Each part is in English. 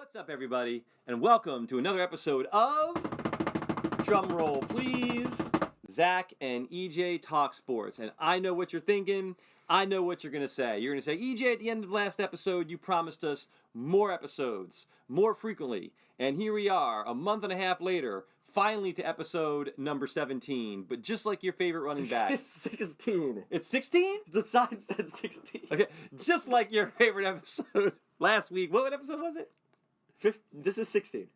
What's up, everybody, and welcome to another episode of Drumroll Please, Zach and EJ Talk Sports. And I know what you're thinking. I know what you're going to say. You're going to say, EJ, at the end of the last episode, you promised us more episodes, more frequently. And here we are, a month and a half later, finally to episode number 17. But just like your favorite running back. It's 16. It's 16? The sign said 16. Okay, just like your favorite episode last week. What episode was it? This is 16.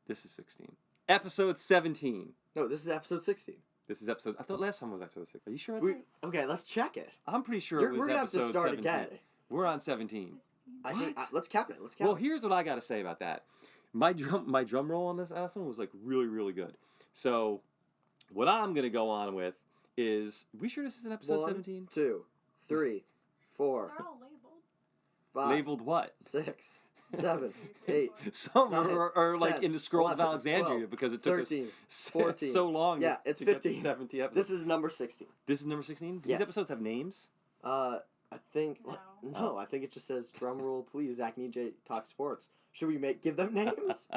This is 16. Episode 17. No, this is episode 16. This is episode... I thought last time was episode 16. Are you sure about that? Okay, let's check it. I'm pretty sure it was We're going to have to episode start 17. again. We're on 17. I think, What? let's count it. Well, here's what I got to say about that. My drum roll on this last one was like really, really good. So what I'm going to go on with is... We sure this is an episode 17? 1, 2, 3, 4, They're all labeled. 5, Labeled what? 6, 7, 8, Some 9, are like 10, in the scrolls 11, of Alexandria 12, because it took 13, us 14. so long Yeah, it's to get to 15. 70 episodes. This is number 16. This is number 16? Do Yes. these episodes have names? I think... No. I think it just says, drum roll please, Zach and EJ Talk Sports. Should we give them names?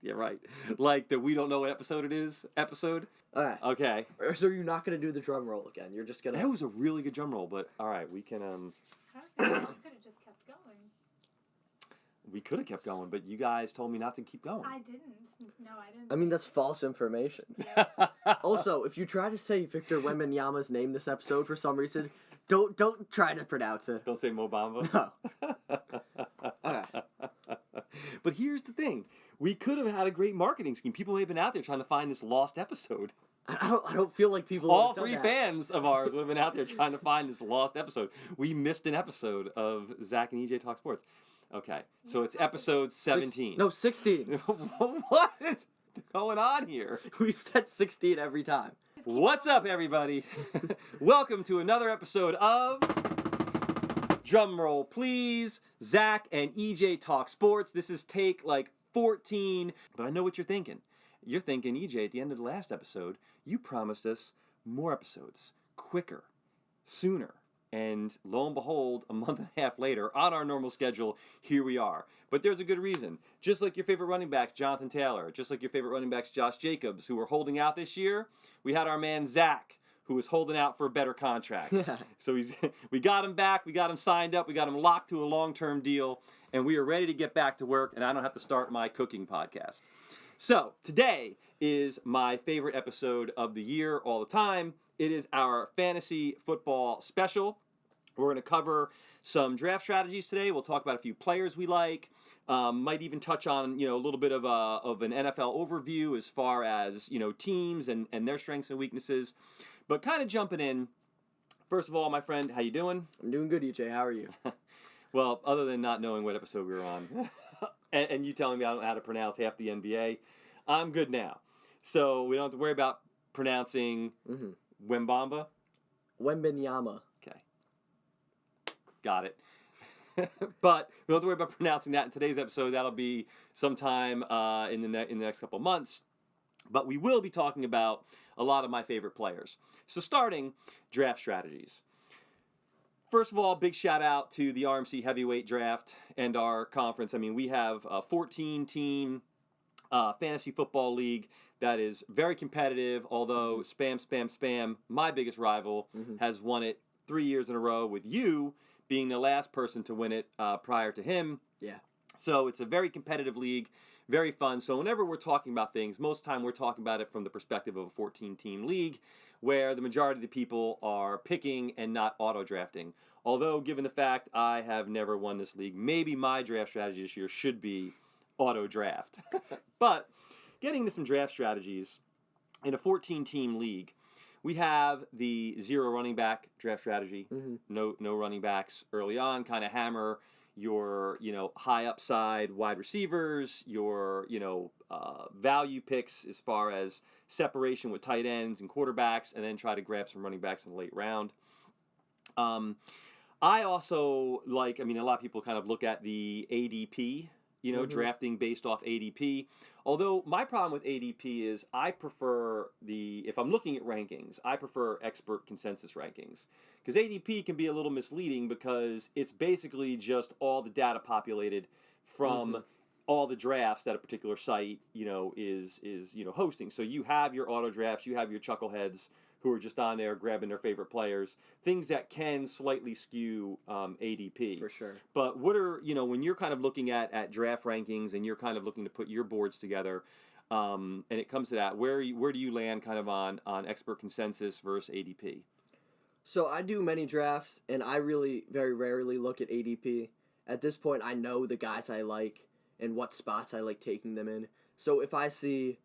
Yeah, right. Like the we don't know what episode it is episode. Alright. Okay. So you're not going to do the drum roll again. You're just going to... That was a really good drum roll, but all right, we can I don't think you could have just kept going. we could have kept going, but you guys told me not to keep going. I didn't. No, I didn't. I mean, that's false information. Also, if you try to say Victor Wembanyama's name this episode for some reason, don't try to pronounce it. Don't say Mobamba. No. Okay. But here's the thing. We could have had a great marketing scheme. People may have been out there trying to find this lost episode. I don't feel like people. All have done three that. fans of ours would have been out there trying to find this lost episode. We missed an episode of Zach and EJ Talk Sports. Okay, so it's episode 17. No, 16. What is going on here? We've said 16 every time. What's up, everybody? Welcome to another episode of Drumroll Please, Zach and EJ Talk Sports. This is take like 14, but I know what you're thinking. You're thinking, EJ, at the end of the last episode, you promised us more episodes, quicker, sooner. And lo and behold, a month and a half later, on our normal schedule, here we are. But there's a good reason. Just like your favorite running backs, Jonathan Taylor, just like your favorite running backs, Josh Jacobs, who were holding out this year, we had our man Zach, who was holding out for a better contract. So we got him back, we got him signed up, we got him locked to a long-term deal, and we are ready to get back to work, and I don't have to start my cooking podcast. So today is my favorite episode of the year all the time. It is our fantasy football special. We're going to cover some draft strategies today. We'll talk about a few players we like. Might even touch on a little bit of an NFL overview as far as teams and their strengths and weaknesses. But kind of jumping in. First of all, my friend, how you doing? I'm doing good, EJ. How are you? Well, other than not knowing what episode we were on, and you telling me I don't know how to pronounce half the NBA, I'm good now. So we don't have to worry about pronouncing Wembamba. Wembanyama. Okay. Got it. But we don't have to worry about pronouncing that in today's episode. That'll be sometime in the next couple months. But we will be talking about a lot of my favorite players. So starting, draft strategies. First of all, big shout out to the RMC Heavyweight Draft and our conference. I mean, we have a 14-team fantasy football league that is very competitive, although Spam, my biggest rival, has won it 3 years in a row, with you being the last person to win it prior to him. Yeah. So it's a very competitive league, very fun. So whenever we're talking about things, most of the time we're talking about it from the perspective of a 14-team league, where the majority of the people are picking and not auto-drafting. Although, given the fact I have never won this league, maybe my draft strategy this year should be auto-draft. But getting into some draft strategies, in a 14-team league, we have the zero running back draft strategy. No running backs early on, kind of hammer your high upside wide receivers, your value picks as far as separation with tight ends and quarterbacks, and then try to grab some running backs in the late round. I also a lot of people kind of look at the ADP, drafting based off ADP. Although my problem with ADP is I prefer if I'm looking at rankings, I prefer expert consensus rankings. Because ADP can be a little misleading because it's basically just all the data populated from all the drafts that a particular site, is hosting. So you have your auto drafts, you have your chuckleheads who are just on there grabbing their favorite players, things that can slightly skew ADP. For sure. But what are, when you're kind of looking at draft rankings and you're kind of looking to put your boards together, and it comes to that, where do you land kind of on expert consensus versus ADP? So I do many drafts, and I really very rarely look at ADP. At this point, I know the guys I like and what spots I like taking them in. So if I see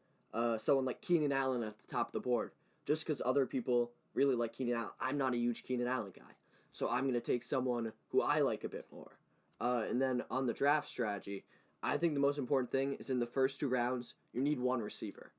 someone like Keenan Allen at the top of the board, just because other people really like Keenan Allen, I'm not a huge Keenan Allen guy. So I'm going to take someone who I like a bit more. And then on the draft strategy, I think the most important thing is in the first 2 rounds, you need one receiver.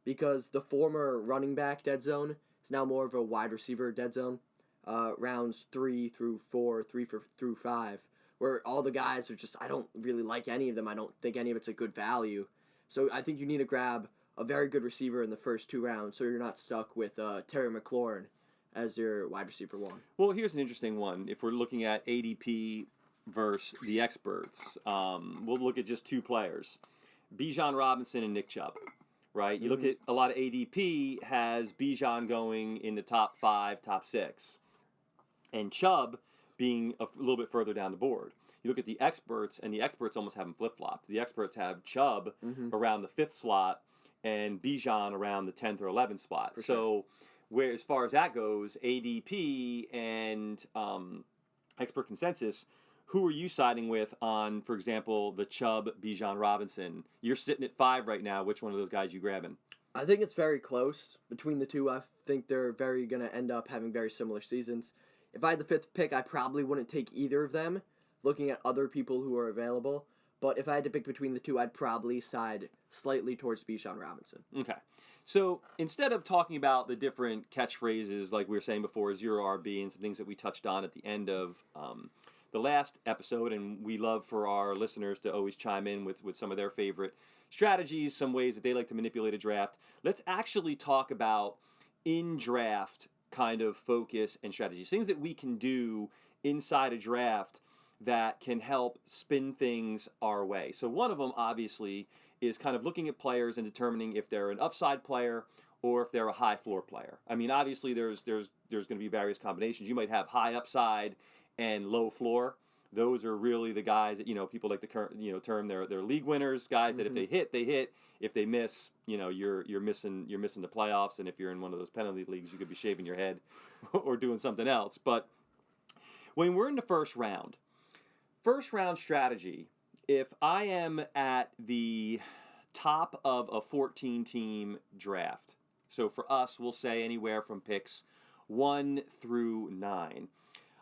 Because the former running back dead zone is now more of a wide receiver dead zone. Rounds 3 through 4, through 5, where all the guys are just, I don't really like any of them. I don't think any of it's a good value. So I think you need to grab a very good receiver in the first 2 rounds so you're not stuck with Terry McLaurin as your wide receiver 1. Well, here's an interesting one. If we're looking at ADP versus the experts, we'll look at just 2 players, Bijan Robinson and Nick Chubb, right? You look at a lot of ADP has Bijan going in the top 5, top 6, and Chubb being a little bit further down the board. You look at the experts, and the experts almost have them flip-flopped. The experts have Chubb around the 5th slot and Bijan around the 10th or 11th spot. For so where, as far as that goes, ADP and expert consensus, who are you siding with on, for example, the Chubb, Bijan Robinson? You're sitting at 5 right now. Which one of those guys you grabbing? I think it's very close between the 2. I think they're very going to end up having very similar seasons. If I had the 5th pick, I probably wouldn't take either of them, looking at other people who are available. But if I had to pick between the 2, I'd probably side slightly towards Bijan Robinson. Okay. So instead of talking about the different catchphrases like we were saying before, 0RB and some things that we touched on at the end of the last episode, and we love for our listeners to always chime in with some of their favorite strategies, some ways that they like to manipulate a draft, let's actually talk about in-draft kind of focus and strategies, things that we can do inside a draft that can help spin things our way. So one of them, obviously, is kind of looking at players and determining if they're an upside player or if they're a high floor player. I mean, obviously, there's going to be various combinations. You might have high upside and low floor. Those are really the guys that people like to term their league winners, guys that if they hit, they hit. If they miss, you're missing the playoffs. And if you're in one of those penalty leagues, you could be shaving your head or doing something else. But when we're in the first round strategy, if I am at the top of a 14-team draft, so for us, we'll say anywhere from picks 1 through 9,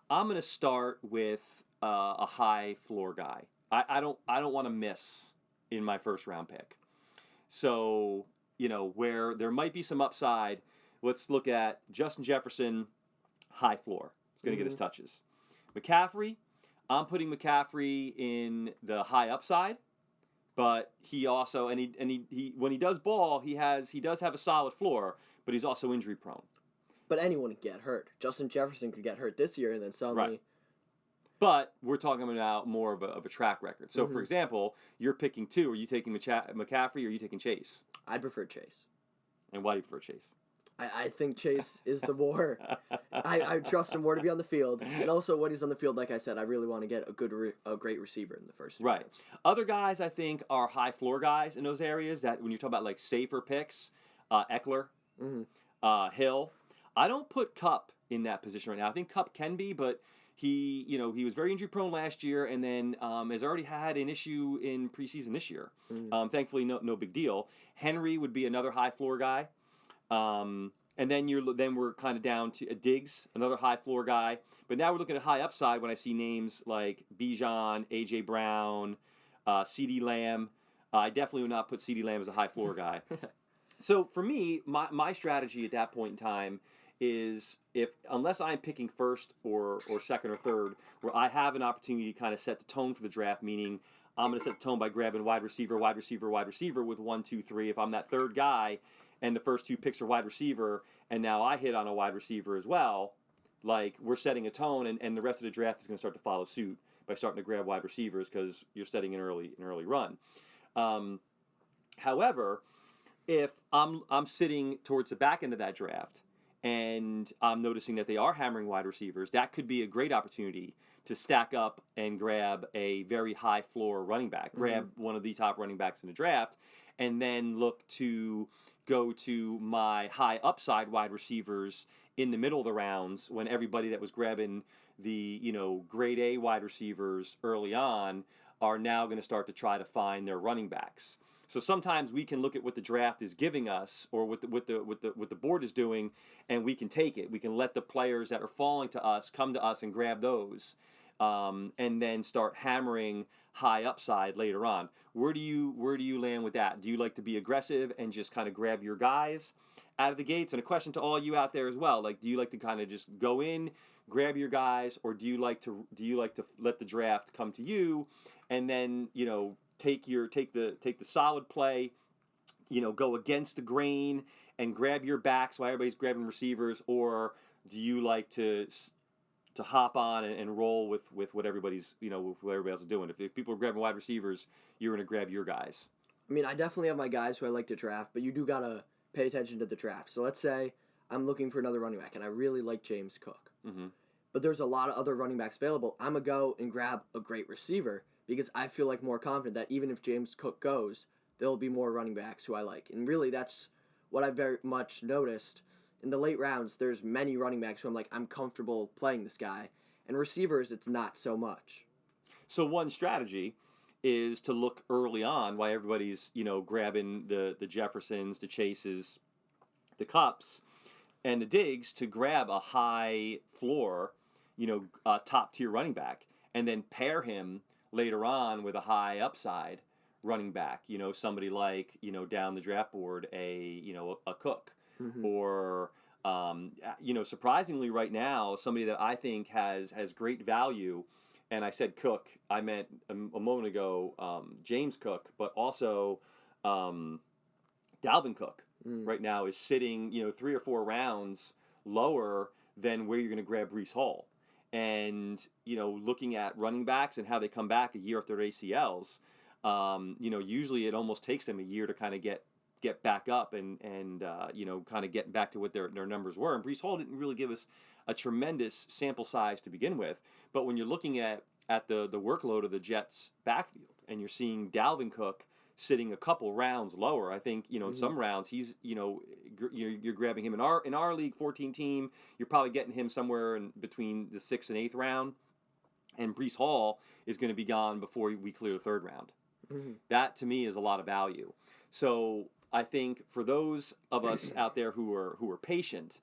I'm going to start with a high floor guy. I don't want to miss in my first round pick. So, where there might be some upside, let's look at Justin Jefferson, high floor. He's going to get his touches. McCaffrey, I'm putting McCaffrey in the high upside, but he also and he when he does ball, he does have a solid floor, but he's also injury prone. But anyone could get hurt. Justin Jefferson could get hurt this year, and then suddenly. Right. But we're talking about more of a track record. So, for example, you're picking 2. Are you taking McCaffrey or are you taking Chase? I'd prefer Chase. And why do you prefer Chase? I think Chase is the more. I trust him more to be on the field, and also when he's on the field, like I said, I really want to get a great receiver in the first. Right. rounds. Other guys I think are high floor guys in those areas. That when you talk about like safer picks, Eckler, Hill. I don't put Kupp in that position right now. I think Kupp can be, but he was very injury prone last year, and then has already had an issue in preseason this year. Thankfully, no big deal. Henry would be another high floor guy. And then we're kind of down to Diggs, another high floor guy. But now we're looking at high upside when I see names like Bijan, A.J. Brown, C.D. Lamb. I definitely would not put C.D. Lamb as a high floor guy. So for me, my strategy at that point in time is unless I'm picking first or second or third, where I have an opportunity to kind of set the tone for the draft, meaning I'm going to set the tone by grabbing wide receiver with 1, 2, 3. If I'm that third guy, and the first 2 picks are wide receiver, and now I hit on a wide receiver as well, like we're setting a tone, and the rest of the draft is going to start to follow suit by starting to grab wide receivers because you're setting an early run. Um, However, if I'm sitting towards the back end of that draft and I'm noticing that they are hammering wide receivers, that could be a great opportunity to stack up and grab a very high floor running back, grab one of the top running backs in the draft, and then look to go to my high upside wide receivers in the middle of the rounds when everybody that was grabbing the grade A wide receivers early on are now going to start to try to find their running backs. So sometimes we can look at what the draft is giving us, or what the board is doing, and we can take it. We can let the players that are falling to us come to us and grab those, and then start hammering high upside later on. Where do you land with that? Do you like to be aggressive and just kind of grab your guys out of the gates? And a question to all you out there as well: like, do you like to kind of just go in, grab your guys, or do you like to let the draft come to you, and then take the solid play, go against the grain and grab your backs while everybody's grabbing receivers? Or do you like to hop on and roll with what everybody's with what everybody else is doing? If people are grabbing wide receivers, you're going to grab your guys. I mean, I definitely have my guys who I like to draft, but you do gotta pay attention to the draft. So let's say I'm looking for another running back and I really like James Cook, but there's a lot of other running backs available. I'm gonna go and grab a great receiver because I feel like more confident that even if James Cook goes, there'll be more running backs who I like. And really, that's what I very much noticed. In the late rounds, there's many running backs who I'm like, I'm comfortable playing this guy. And receivers, it's not so much. So one strategy is to look early on while everybody's, grabbing the Jeffersons, the Chases, the Cups, and the Diggs, to grab a high floor, top tier running back, and then pair him later on with a high upside running back, somebody like, down the draft board, a Cook, or, surprisingly right now, somebody that I think has great value. And I said Cook, I meant a moment ago, James Cook, but also, Dalvin Cook right now is sitting, 3 or 4 rounds lower than where you're going to grab Breece Hall. And, looking at running backs and how they come back a year after their ACLs, usually it almost takes them a year to kind of get back up and kind of get back to what their numbers were. And Breece Hall didn't really give us a tremendous sample size to begin with. But when you're looking at the workload of the Jets' backfield and you're seeing Dalvin Cook sitting a couple rounds lower, I think, in some rounds he's, you're grabbing him in our league 14 team, you're probably getting him somewhere in between the 6th and 8th round. And Breece Hall is going to be gone before we clear the 3rd round. That to me is a lot of value. So I think for those of us out there who are patient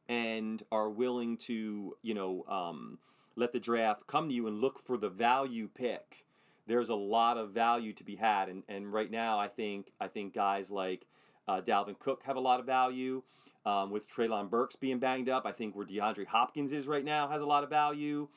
and are willing to let the draft come to you and look for the value pick, there's a lot of value to be had. And right now I think guys like Dalvin Cook have a lot of value. With Treylon Burks being banged up, I think where DeAndre Hopkins is right now has a lot of value.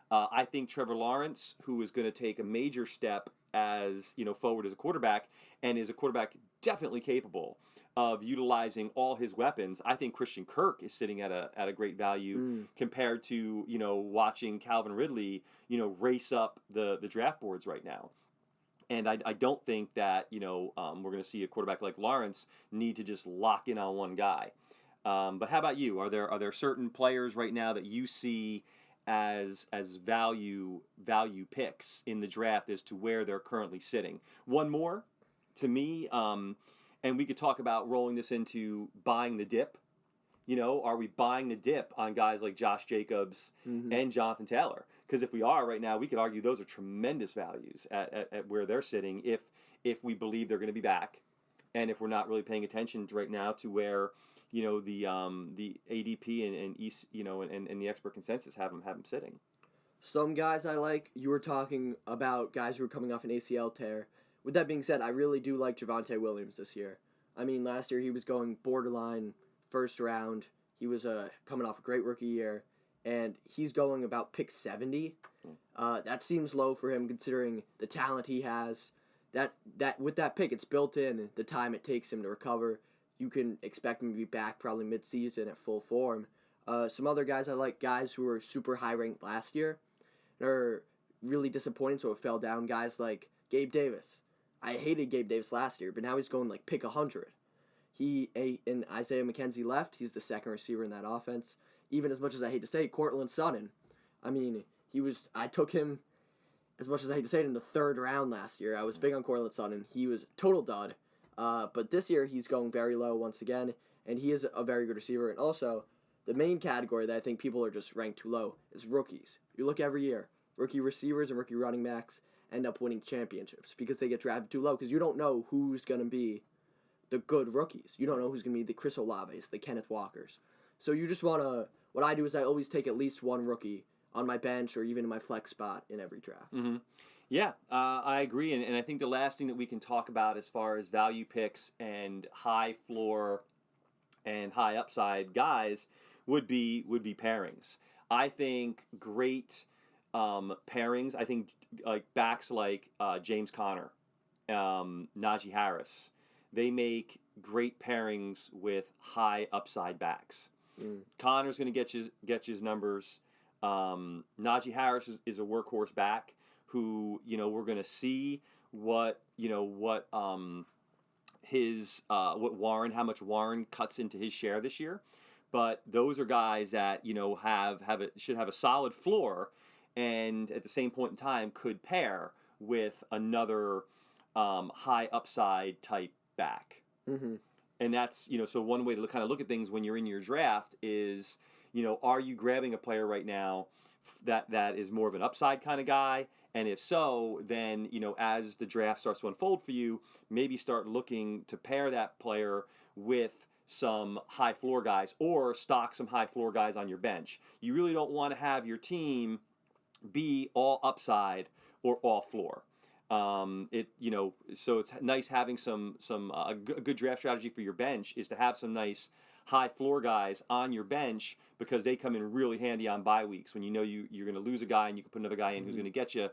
I think Trevor Lawrence, who is going to take a major step as forward as a quarterback, and is a quarterback definitely capable of utilizing all his weapons. I think Christian Kirk is sitting at a great value compared to watching Calvin Ridley race up the draft boards right now. And I don't think that we're going to see a quarterback like Lawrence need to just lock in on one guy. But how about you? Are there certain players right now that you see as value picks in the draft as to where they're currently sitting? One more to me, and we could talk about rolling this into buying the dip. Are we buying the dip on guys like Josh Jacobs and Jonathan Taylor? Because if we are right now, we could argue those are tremendous values at where they're sitting if we believe they're going to be back, and if we're not really paying attention right now to where the ADP and the expert consensus have them sitting. Some guys I like. You were talking about guys who are coming off an ACL tear. With that being said, I really do like Javonte Williams this year. I mean, last year he was going borderline first round. He was coming off a great rookie year, and he's going about pick 70. That seems low for him considering the talent he has. That with that pick, it's built in the time it takes him to recover. You can expect him to be back probably mid-season at full form. Some other guys I like, guys who were super high ranked last year, are really disappointing, so it fell down. Guys like Gabe Davis. I hated Gabe Davis last year, but now he's going like pick 100. And Isaiah McKenzie left. He's the second receiver in that offense. Even as much as I hate to say, Cortland Sutton. I mean, I took him, as much as I hate to say it, in the 3rd round last year. I was big on Cortland Sutton. He was total dud. But this year he's going very low once again, and he is a very good receiver. And also, the main category that I think people are just ranked too low is rookies. You look every year, rookie receivers and rookie running backs end up winning championships because they get drafted too low because you don't know who's going to be the good rookies. You don't know who's going to be the Chris Olaves, the Kenneth Walkers. So you just want to, what I do is I always take at least one rookie on my bench or even in my flex spot in every draft. Mm-hmm. Yeah, I agree. And I think the last thing that we can talk about as far as value picks and high floor and high upside guys would be pairings. I think great pairings, I think like backs like James Conner, Najee Harris, they make great pairings with high upside backs. Connor's going to get his numbers. Najee Harris is a workhorse back who, we're going to see how much Warren cuts into his share this year. But those are guys that, should have a solid floor and at the same point in time could pair with another high upside type back. Mm-hmm. And that's, so one way to kind of look at things when you're in your draft is, are you grabbing a player right now that is more of an upside kind of guy? And if so, then, as the draft starts to unfold for you, maybe start looking to pair that player with some high floor guys or stock some high floor guys on your bench. You really don't want to have your team be all upside or all floor. So it's nice having a good draft strategy for your bench is to have some nice high floor guys on your bench because they come in really handy on bye weeks when you're going to lose a guy and you can put another guy in who's going to get you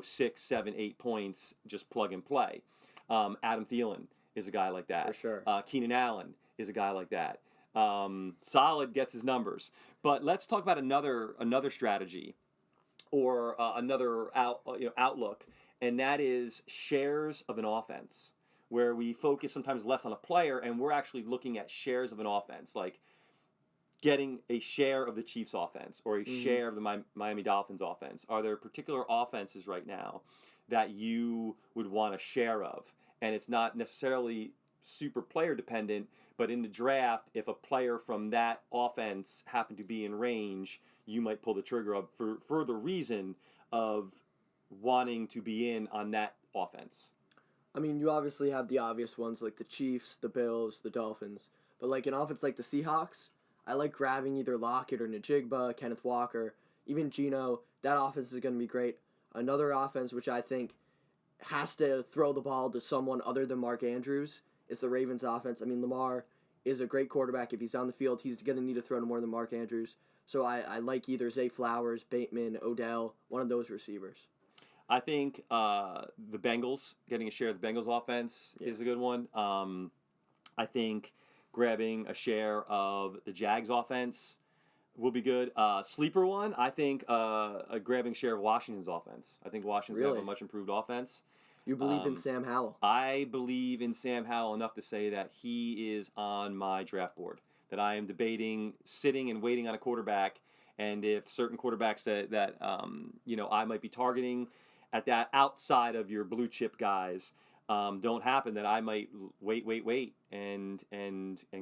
6, 7, 8 points, just plug and play. Adam Thielen is a guy like that. For sure. Keenan Allen is a guy like that. Solid gets his numbers. But let's talk about another strategy or another outlook, and that is shares of an offense, where we focus sometimes less on a player and we're actually looking at shares of an offense, like getting a share of the Chiefs offense or a share of the Miami Dolphins offense. Are there particular offenses right now that you would want a share of? And it's not necessarily super player dependent, but in the draft, if a player from that offense happened to be in range, you might pull the trigger of for the reason of wanting to be in on that offense. I mean, you obviously have the obvious ones like the Chiefs, the Bills, the Dolphins. But like an offense like the Seahawks, I like grabbing either Lockett or Najigba, Kenneth Walker, even Geno. That offense is going to be great. Another offense which I think has to throw the ball to someone other than Mark Andrews is the Ravens offense. I mean, Lamar is a great quarterback. If he's on the field, he's going to need to throw to more than Mark Andrews. So I like either Zay Flowers, Bateman, Odell, one of those receivers. I think the Bengals, getting a share of the Bengals offense is a good one. I think grabbing a share of the Jags offense will be good. Sleeper one, I think grabbing a share of Washington's offense. I think Washington's have a much improved offense. You believe in Sam Howell? I believe in Sam Howell enough to say that he is on my draft board, that I am debating sitting and waiting on a quarterback, and if certain quarterbacks that I might be targeting at that outside of your blue chip guys don't happen, that I might wait and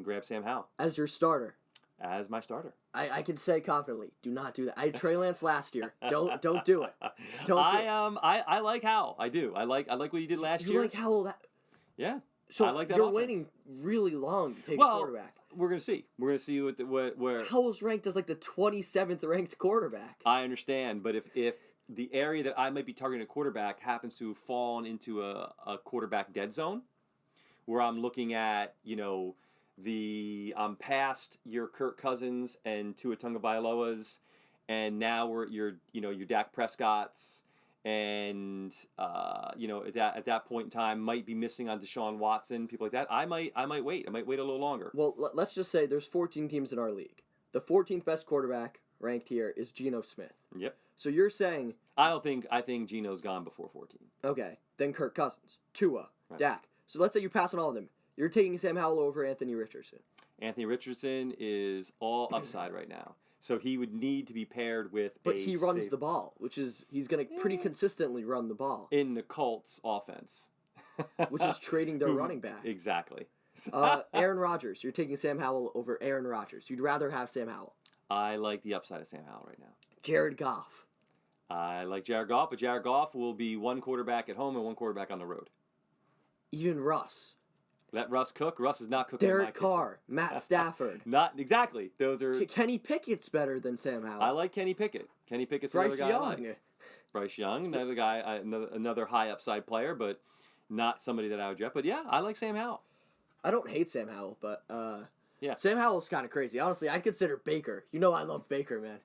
grab Sam Howell as your starter. As my starter. I can say confidently, do not do that. I had Trey Lance last year. Don't do it. I like Howell. I do. I like what he did last year. You like Howell? Yeah. So I like that you're offense. Waiting really long to take a quarterback. We're gonna see. We're gonna see where Howell's ranked as like the 27th ranked quarterback. I understand, but if the area that I might be targeting a quarterback happens to have fallen into a quarterback dead zone, where I'm looking at I'm past your Kirk Cousins and Tua Tagovailoas, and now we're at your Dak Prescott's, and at that point in time might be missing on Deshaun Watson, people like that. I might wait. I might wait a little longer. Well, let's just say there's 14 teams in our league. The 14th best quarterback ranked here is Geno Smith. Yep. So you're saying I think Geno's gone before 14. Okay. then Kirk Cousins, Tua, Right. Dak. So let's say you pass on all of them. You're taking Sam Howell over Anthony Richardson. Anthony Richardson is all upside right now. So he would need to be paired with But a he runs safe- the ball, which is he's going to pretty Yeah. consistently run the ball, in the Colts offense. which is trading their Who- running back. Exactly. Aaron Rodgers. You're taking Sam Howell over Aaron Rodgers. You'd rather have Sam Howell. I like the upside of Sam Howell right now. Jared Goff. I like Jared Goff, but Jared Goff will be one quarterback at home and one quarterback on the road. Even Russ. Let Russ cook. Russ is not cooking in my Derek kitchen. Carr. Matt Stafford. Not exactly. Those are. Kenny Pickett's better than Sam Howell. I like Kenny Pickett. Kenny Pickett's Bryce another guy I Young. like. Bryce Young, another guy, another high upside player, but not somebody that I would draft. But yeah, I like Sam Howell. I don't hate Sam Howell, but Yeah. Sam Howell's kind of crazy. Honestly, I'd consider Baker. You know I love Baker, man.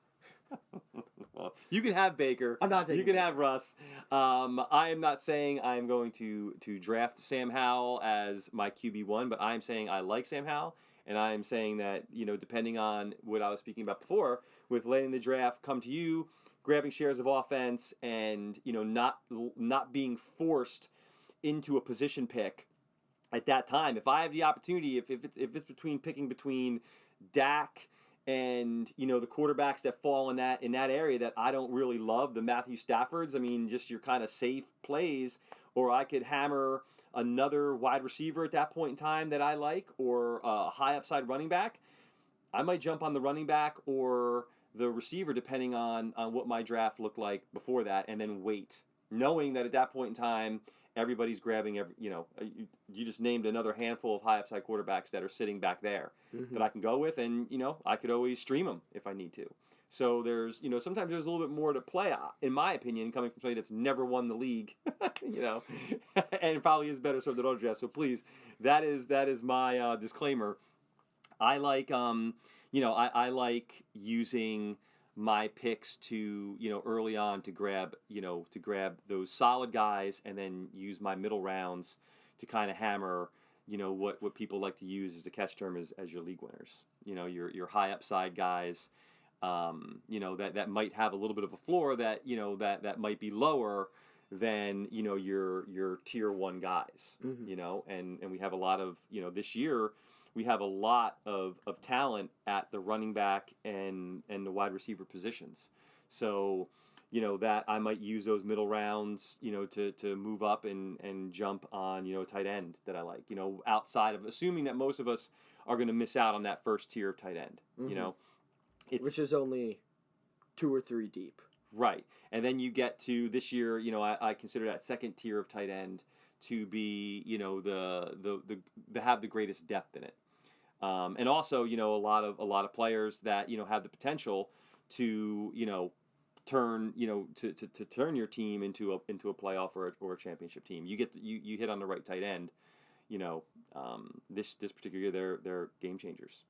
Well, you can have Baker. I'm not taking You can Baker. have Russ. I am not saying I am going to draft Sam Howell as my QB1, but I am saying I like Sam Howell, and I am saying that depending on what I was speaking about before, with letting the draft come to you, grabbing shares of offense, and not being forced into a position pick at that time. If I have the opportunity, if it's picking between Dak and the quarterbacks that fall in that area that I don't really love, the Matthew Staffords, I mean, just your kind of safe plays, or I could hammer another wide receiver at that point in time that I like, or a high upside running back, I might jump on the running back or the receiver depending on what my draft looked like before that, and then wait, knowing that at that point in time everybody's grabbing you just named another handful of high upside quarterbacks that are sitting back there that I can go with, and I could always stream them if I need to. So there's sometimes there's a little bit more to play, in my opinion, coming from somebody that's never won the league, and probably is better served at auto draft. So please, that is my disclaimer. I like I like using my picks to early on to grab those solid guys, and then use my middle rounds to kind of hammer what people like to use as the catch term as your league winners. Your high upside guys, that might have a little bit of a floor that that might be lower than your tier 1 guys. And we have a lot of this year. We have a lot of talent at the running back and the wide receiver positions. So, that I might use those middle rounds, to move up and jump on, a tight end that I like, outside of assuming that most of us are going to miss out on that first tier of tight end, which is only 2 or 3 deep. Right. And then you get to this year, I consider that second tier of tight end to be, the have the greatest depth in it. And also, a lot of players that, have the potential to, turn, to turn your team into a playoff or a championship team. You hit on the right tight end, this particular year, they're game changers.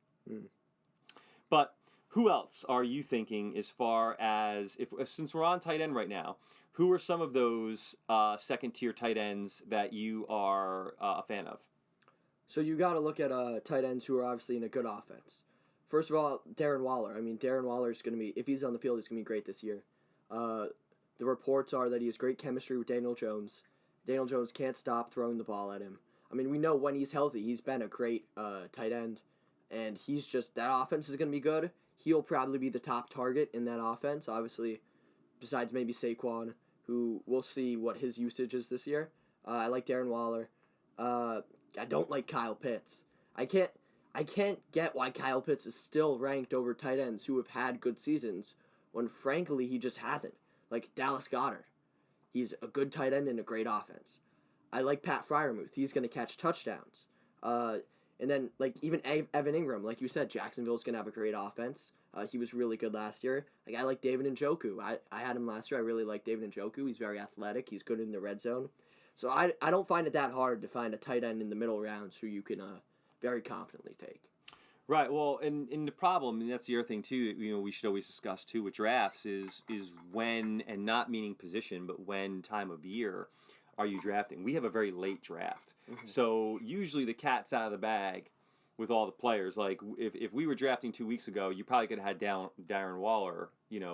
But who else are you thinking as far as since we're on tight end right now, who are some of those second tier tight ends that you are a fan of? So you got to look at tight ends who are obviously in a good offense. First of all, Darren Waller. I mean, Darren Waller is going to be, if he's on the field, he's going to be great this year. The reports are that he has great chemistry with Daniel Jones. Daniel Jones can't stop throwing the ball at him. I mean, we know when he's healthy, he's been a great tight end, and that offense is going to be good. He'll probably be the top target in that offense, obviously, besides maybe Saquon, who we'll see what his usage is this year. I like Darren Waller. I don't like Kyle Pitts. I can't get why Kyle Pitts is still ranked over tight ends who have had good seasons when frankly he just hasn't. Like Dallas Goedert. He's a good tight end and a great offense. I like Pat Freiermuth. He's going to catch touchdowns. And then like even Evan Ingram, like you said, Jacksonville's going to have a great offense. He was really good last year. Like I like David Njoku. I had him last year. I really like David Njoku. He's very athletic. He's good in the red zone. So I don't find it that hard to find a tight end in the middle rounds who you can very confidently take. Right. Well, and the problem, and that's the other thing too. We should always discuss too with drafts is when, and not meaning position, but when time of year are you drafting? We have a very late draft, so usually the cat's out of the bag with all the players. Like if we were drafting 2 weeks ago, you probably could have had Darren Waller,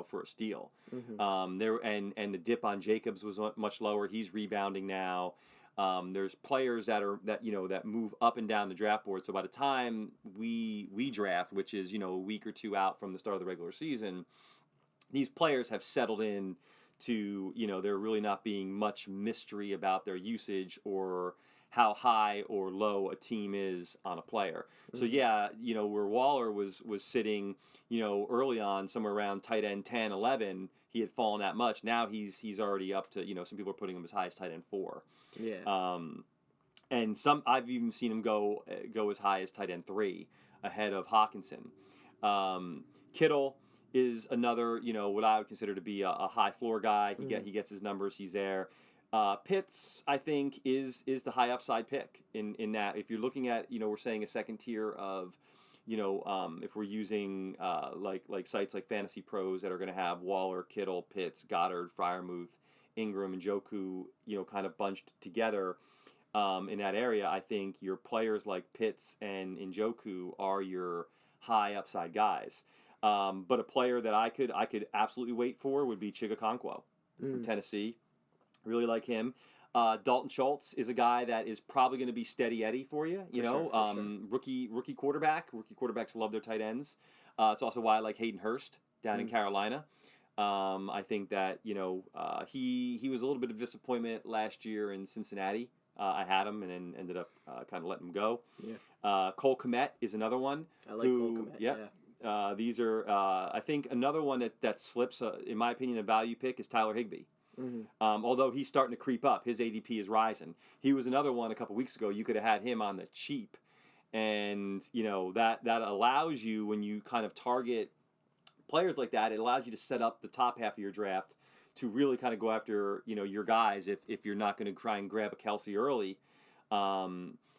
for a steal. And the dip on Jacobs was much lower. He's rebounding now. There's players that move up and down the draft board. So by the time we draft, which is a week or two out from the start of the regular season, these players have settled in to there really not being much mystery about their usage or how high or low a team is on a player. So yeah, where Waller was sitting, early on somewhere around tight end 10, 11, he had fallen that much. Now he's already up to, some people are putting him as high as tight end 4. Yeah. And I've even seen him go as high as tight end 3 ahead of Hawkinson. Kittle is another, what I would consider to be a high floor guy. He gets his numbers. He's there. Pitts, I think, is the high upside pick in that. If you're looking at, we're saying a second tier of, if we're using like sites like Fantasy Pros that are going to have Waller, Kittle, Pitts, Goddard, Freiermuth, Ingram, and Njoku, kind of bunched together in that area, I think your players like Pitts and Njoku are your high upside guys. But a player that I could absolutely wait for would be Chigakonkwo from Tennessee. Really like him. Dalton Schultz is a guy that is probably going to be steady Eddie for you. Sure. Rookie quarterback. Rookie quarterbacks love their tight ends. It's also why I like Hayden Hurst down in Carolina. I think that he was a little bit of a disappointment last year in Cincinnati. I had him and then ended up kind of letting him go. Yeah. Cole Kmet is another one. I like Cole Kmet. Yeah. These are I think another one that slips in my opinion a value pick is Tyler Higbee. Although he's starting to creep up, his ADP is rising. He was another one a couple weeks ago. You could have had him on the cheap, and that allows you, when you kind of target players like that, it allows you to set up the top half of your draft to really kind of go after your guys. If you're not going to try and grab a Kelsey early,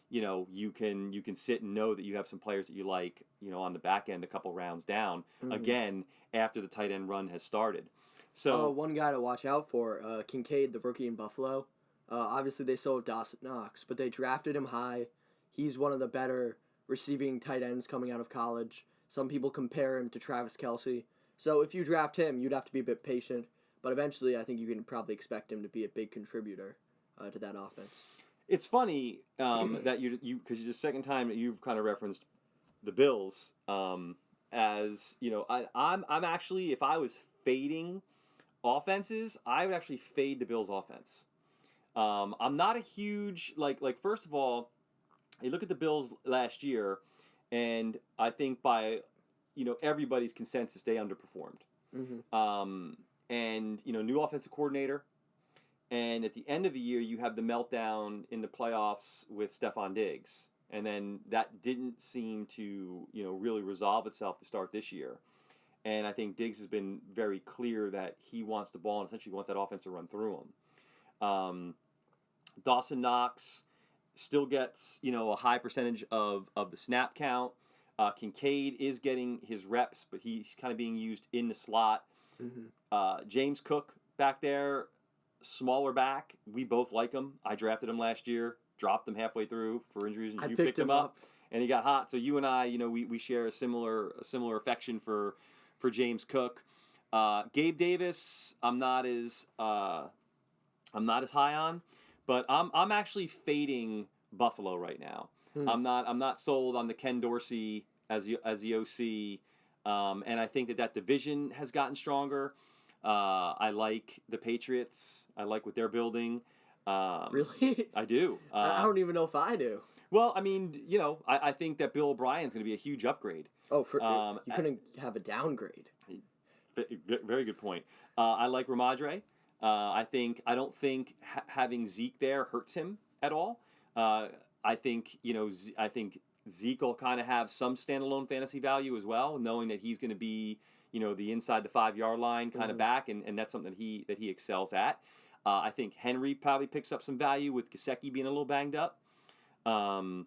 you can sit and know that you have some players that you like on the back end a couple rounds down. Again, after the tight end run has started. So one guy to watch out for, Kincaid, the rookie in Buffalo. Obviously, they still have Dawson Knox, but they drafted him high. He's one of the better receiving tight ends coming out of college. Some people compare him to Travis Kelce. So if you draft him, you'd have to be a bit patient. But eventually, I think you can probably expect him to be a big contributor to that offense. It's funny that because the second time that you've kind of referenced the Bills, as I'm actually, if I was fading offenses, I would actually fade the Bills offense. I'm not a huge like first of all, you look at the Bills last year, and I think by everybody's consensus they underperformed. And new offensive coordinator, and at the end of the year you have the meltdown in the playoffs with Stephon Diggs, and then that didn't seem to really resolve itself to start this year. And I think Diggs has been very clear that he wants the ball and essentially wants that offense to run through him. Dawson Knox still gets, a high percentage of the snap count. Kincaid is getting his reps, but he's kind of being used in the slot. James Cook back there, smaller back. We both like him. I drafted him last year, dropped him halfway through for injuries, and you picked him up. And he got hot. So you and I, we share a similar affection for James Cook. Gabe Davis, I'm not as high on, but I'm actually fading Buffalo right now. I'm not sold on the Ken Dorsey as the OC, and I think that division has gotten stronger. I like the Patriots. I like what they're building. Really? I do. I don't even know if I do. Well, I mean, I think that Bill O'Brien's going to be a huge upgrade. Oh, you couldn't have a downgrade. Very good point. I like Ramadre. I don't think having Zeke there hurts him at all. I think Zeke will kind of have some standalone fantasy value as well, knowing that he's going to be the inside the 5-yard line kind of back, and that's something that he excels at. I think Henry probably picks up some value with Gesicki being a little banged up. And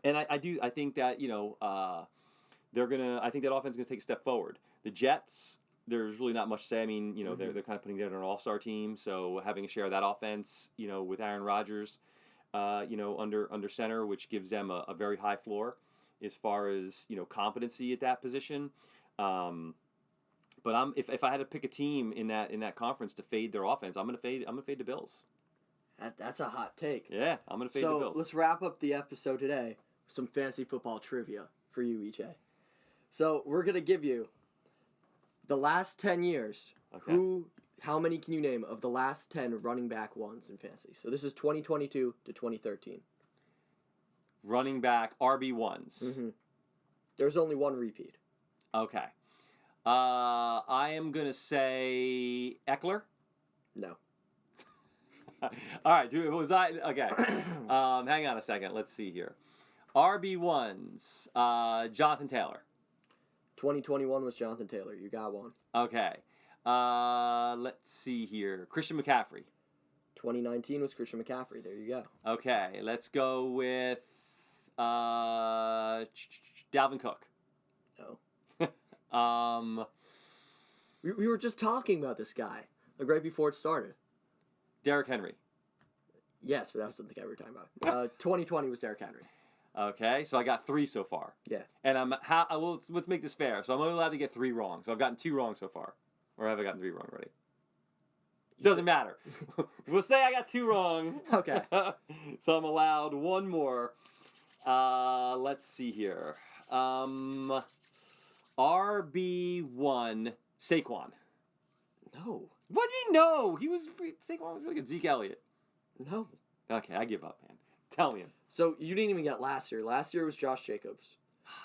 I think that I think that offense is gonna take a step forward. The Jets, there's really not much to say. I mean, they're kind of putting together an all-star team, so having a share of that offense, with Aaron Rodgers, under center, which gives them a very high floor, as far as competency at that position. But if I had to pick a team in that conference to fade their offense, I'm gonna fade the Bills. That's a hot take. Yeah, I'm gonna fade the Bills. So let's wrap up the episode today with some fantasy football trivia for you, EJ. So we're gonna give you the last 10 years. Okay. How many can you name of the last 10 running back ones in fantasy? So this is 2022 to 2013. Running back RB1s. Mm-hmm. There's only one repeat. Okay. I am gonna say Eckler. No. All right, was I okay? Hang on a second. Let's see here. RB1s. Jonathan Taylor. 2021 was Jonathan Taylor. You got one. Okay. Let's see here. Christian McCaffrey. 2019 was Christian McCaffrey. There you go. Okay, let's go with Dalvin Cook. No. We were just talking about this guy like right before it started. Derrick Henry. Yes, but that was the guy we were talking about. 2020 was Derrick Henry. Okay, so I got 3 so far. Yeah. And let's make this fair. So I'm only allowed to get 3 wrong. So I've gotten 2 wrong so far. Or have I gotten 3 wrong already? Doesn't matter. We'll say I got 2 wrong. Okay. So I'm allowed 1 more. Let's see here. RB1 Saquon. No. What do you know? Saquon was really good. Zeke Elliott. No. Okay, I give up, man. Tell me him. So you didn't even get last year. Last year was Josh Jacobs.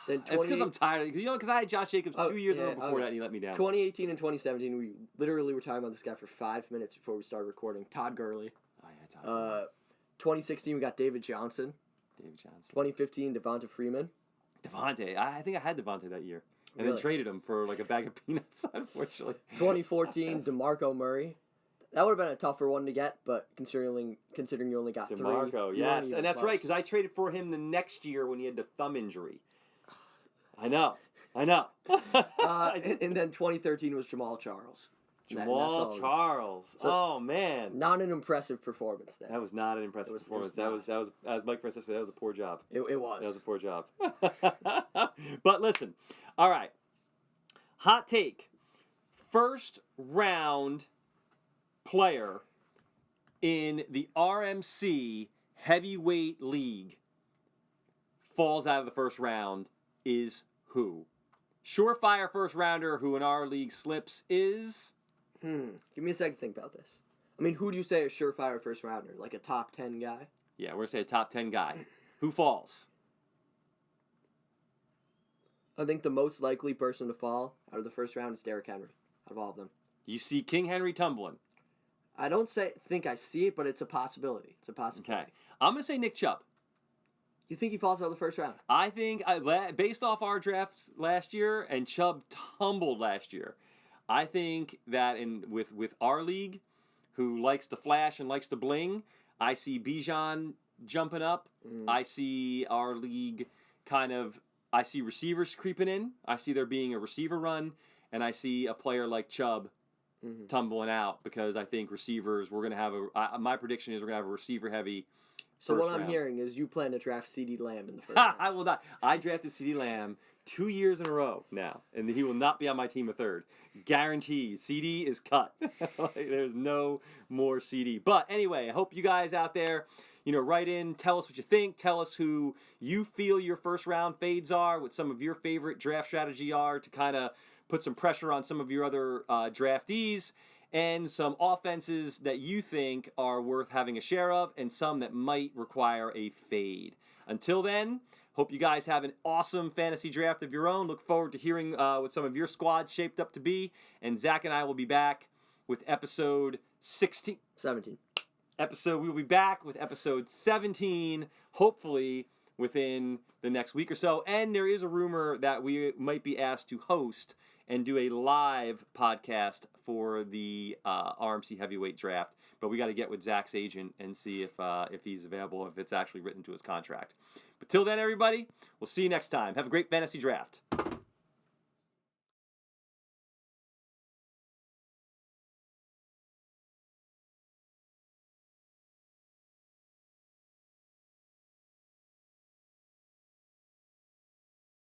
Then It's because I'm tired. Because I had Josh Jacobs 2 years in a row before that, and he let me down. 2018 and 2017, we literally were talking about this guy for 5 minutes before we started recording. Todd Gurley. Oh, yeah, Todd. 2016, we got David Johnson. 2015, Devonta Freeman. Devontae. I think I had Devontae that year. And Really? then traded him for like a bag of peanuts, unfortunately. 2014, Yes. DeMarco Murray. That would have been a tougher one to get, but considering you only got 3. DeMarco, you yes. weren't And that's even right, close. because I traded for him the next year when he had the thumb injury. I know. And then 2013 was Jamal Charles. Jamal Charles. So- Oh, man. Not an impressive performance there. That was not an impressive performance. That was, as Mike Francis said, that was a poor job. It was. That was a poor job. But listen, all right. Hot take. First round player in the RMC Heavyweight League falls out of the first round is who? Surefire first rounder who in our league slips is... Give me a second to think about this. I mean, who do you say is surefire first rounder? Like a top 10 guy? Yeah, we're going to say a top 10 guy. Who falls? I think the most likely person to fall out of the first round is Derrick Henry, out of all of them. You see King Henry tumbling. I don't think I see it, but it's a possibility. It's a possibility. Okay. I'm going to say Nick Chubb. You think he falls out of the first round? I think, based off our drafts last year, and Chubb tumbled last year, I think that with our league, who likes to flash and likes to bling, I see Bijan jumping up. I see our league I see receivers creeping in. I see there being a receiver run, and I see a player like Chubb tumbling out because I think receivers, we're going to have my prediction is we're going to have a receiver-heavy So first what I'm round. hearing is you plan to draft CeeDee Lamb in the first round. I will not. I drafted CeeDee Lamb 2 years in a row now, and he will not be on my team a third. Guaranteed. CD is cut. There's no more CD. But anyway, I hope you guys out there, write in, tell us what you think, tell us who you feel your first round fades are, what some of your favorite draft strategy are to kind of put some pressure on some of your other draftees, and some offenses that you think are worth having a share of, and some that might require a fade. Until then, hope you guys have an awesome fantasy draft of your own. Look forward to hearing what some of your squads shaped up to be. And Zach and I will be back with episode 17. We'll be back with episode 17, hopefully within the next week or so. And there is a rumor that we might be asked to host and do a live podcast for the RMC Heavyweight Draft. But we got to get with Zach's agent and see if he's available, if it's actually written to his contract. But till then, everybody, we'll see you next time. Have a great fantasy draft.